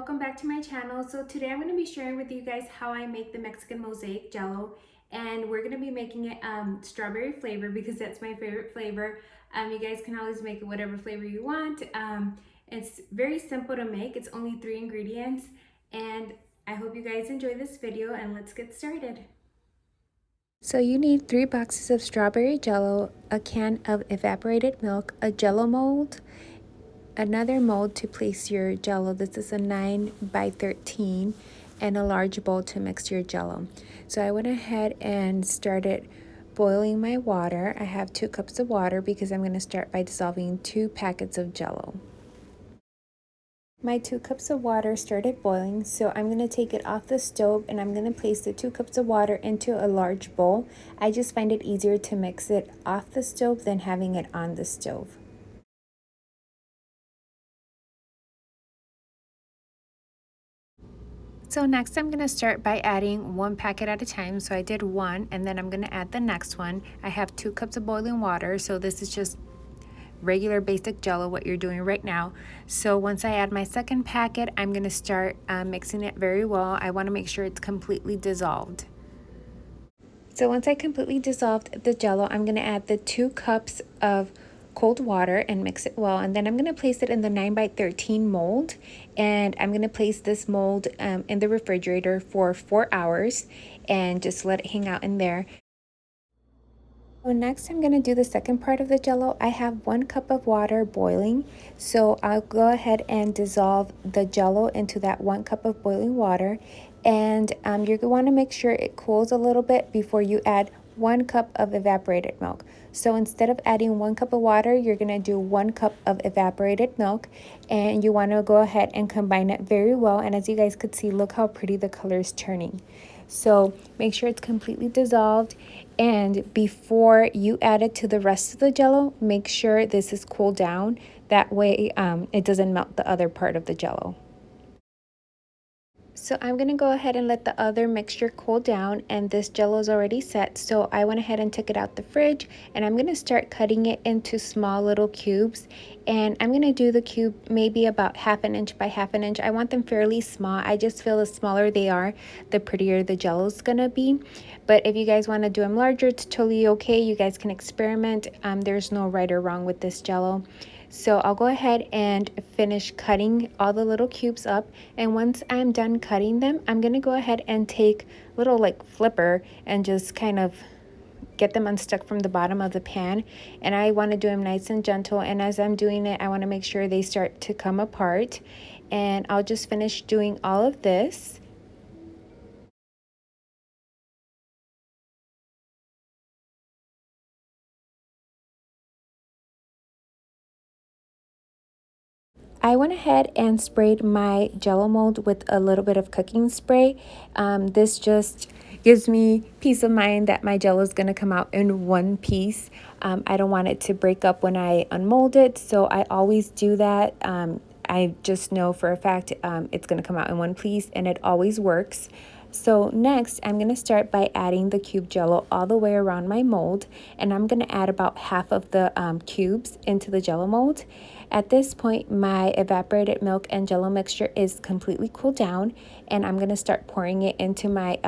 welcome back to my channel. So today I'm going to be sharing with you guys how I make the Mexican mosaic jello, and we're going to be making it strawberry flavor because that's my favorite flavor. You guys can always make it whatever flavor you want. It's very simple to make. It's only 3 ingredients, and I hope you guys enjoy this video, and let's get started. So you need 3 boxes of strawberry jello, a can of evaporated milk, a jello mold, another mold to place your jello. This is a 9 by 13, and a large bowl to mix your jello. So I went ahead and started boiling my water. I have 2 cups of water because I'm going to start by dissolving 2 packets of jello. My 2 cups of water started boiling, so I'm going to take it off the stove and I'm going to place the 2 cups of water into a large bowl. I just find it easier to mix it off the stove than having it on the stove. So next I'm going to start by adding 1 packet at a time. So I did 1, and then I'm going to add the next one. I have 2 cups of boiling water, so this is just regular basic jello, what you're doing right now. So once I add my second packet, I'm going to start mixing it very well. I want to make sure it's completely dissolved. So once I completely dissolved the jello, I'm going to add the 2 cups of cold water and mix it well, and then I'm going to place it in the 9 by 13 mold, and I'm going to place this mold in the refrigerator for 4 hours and just let it hang out in there. So next I'm going to do the second part of the jello. I have 1 cup of water boiling, so I'll go ahead and dissolve the jello into that 1 cup of boiling water, and you're going to want to make sure it cools a little bit before you add 1 cup of evaporated milk. So instead of adding 1 cup of water, you're going to do 1 cup of evaporated milk, and you want to go ahead and combine it very well. And as you guys could see, look how pretty the color is turning. So make sure it's completely dissolved, and before you add it to the rest of the jello, make sure this is cooled down. That way it doesn't melt the other part of the jello. So I'm going to go ahead and let the other mixture cool down, and this jello is already set. So I went ahead and took it out the fridge, and I'm going to start cutting it into small little cubes. And I'm going to do the cube maybe about 1/2 inch by 1/2 inch. I want them fairly small. I just feel the smaller they are, the prettier the jello is going to be. But if you guys want to do them larger, it's totally okay. You guys can experiment. There's no right or wrong with this jello. So I'll go ahead and finish cutting all the little cubes up, and once I'm done cutting them, I'm going to go ahead and take a little like flipper and just kind of get them unstuck from the bottom of the pan. And I want to do them nice and gentle, and as I'm doing it, I want to make sure they start to come apart. And I'll just finish doing all of this. I went ahead and sprayed my jello mold with a little bit of cooking spray. This just gives me peace of mind that my jello is going to come out in one piece. I don't want it to break up when I unmold it, so I always do that. I just know for a fact it's going to come out in one piece, and it always works. So next, I'm going to start by adding the cube jello all the way around my mold, and I'm going to add about half of the cubes into the jello mold. At this point, my evaporated milk and jello mixture is completely cooled down, and I'm going to start pouring it into my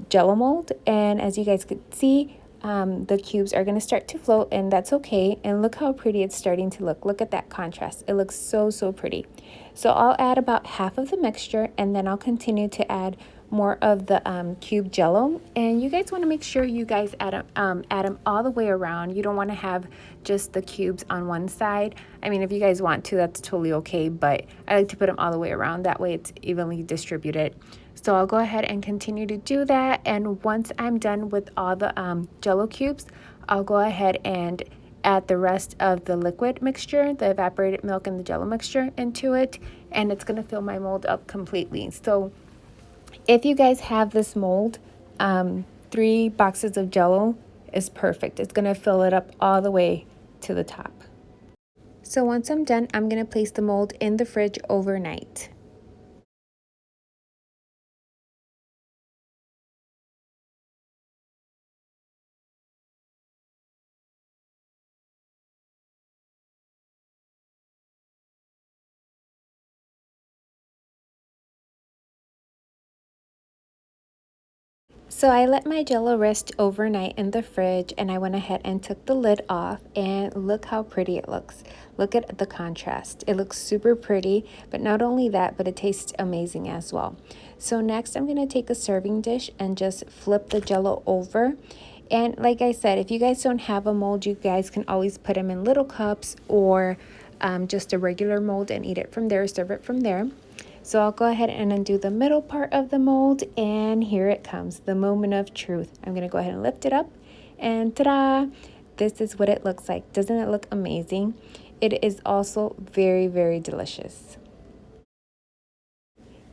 jello mold. And as you guys could see, the cubes are going to start to float, and that's okay. And look how pretty it's starting to look. Look at that contrast. It looks so pretty. So I'll add about half of the mixture, and then I'll continue to add more of the cube jello. And you guys want to make sure you guys add them all the way around. You don't want to have just the cubes on one side. I mean, if you guys want to, that's totally okay, but I like to put them all the way around. That way it's evenly distributed. So I'll go ahead and continue to do that, and once I'm done with all the jello cubes, I'll go ahead and add the rest of the liquid mixture, the evaporated milk and the jello mixture, into it, and it's going to fill my mold up completely. So if you guys have this mold, 3 boxes of jello is perfect. It's going to fill it up all the way to the top. So once I'm done, I'm going to place the mold in the fridge overnight. So I let my jello rest overnight in the fridge and I went ahead and took the lid off, and look how pretty it looks. Look at the contrast. It looks super pretty, but not only that, but it tastes amazing as well. So next I'm going to take a serving dish and just flip the jello over. And like I said, if you guys don't have a mold, you guys can always put them in little cups or just a regular mold and eat it from there, serve it from there. So I'll go ahead and undo the middle part of the mold, and here it comes, the moment of truth. I'm gonna go ahead and lift it up, and ta-da! This is what it looks like. Doesn't it look amazing? It is also very, very delicious.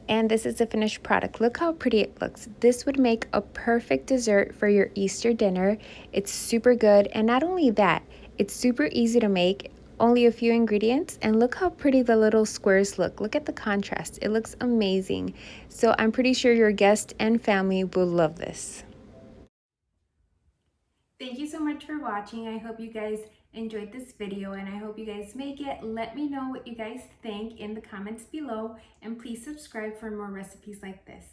And this is the finished product. Look how pretty it looks. This would make a perfect dessert for your Easter dinner. It's super good, and not only that, it's super easy to make. Only a few ingredients, and look how pretty the little squares look. Look at the contrast. It looks amazing. So I'm pretty sure your guests and family will love this. Thank you so much for watching. I hope you guys enjoyed this video, and I hope you guys make it. Let me know what you guys think in the comments below, and please subscribe for more recipes like this.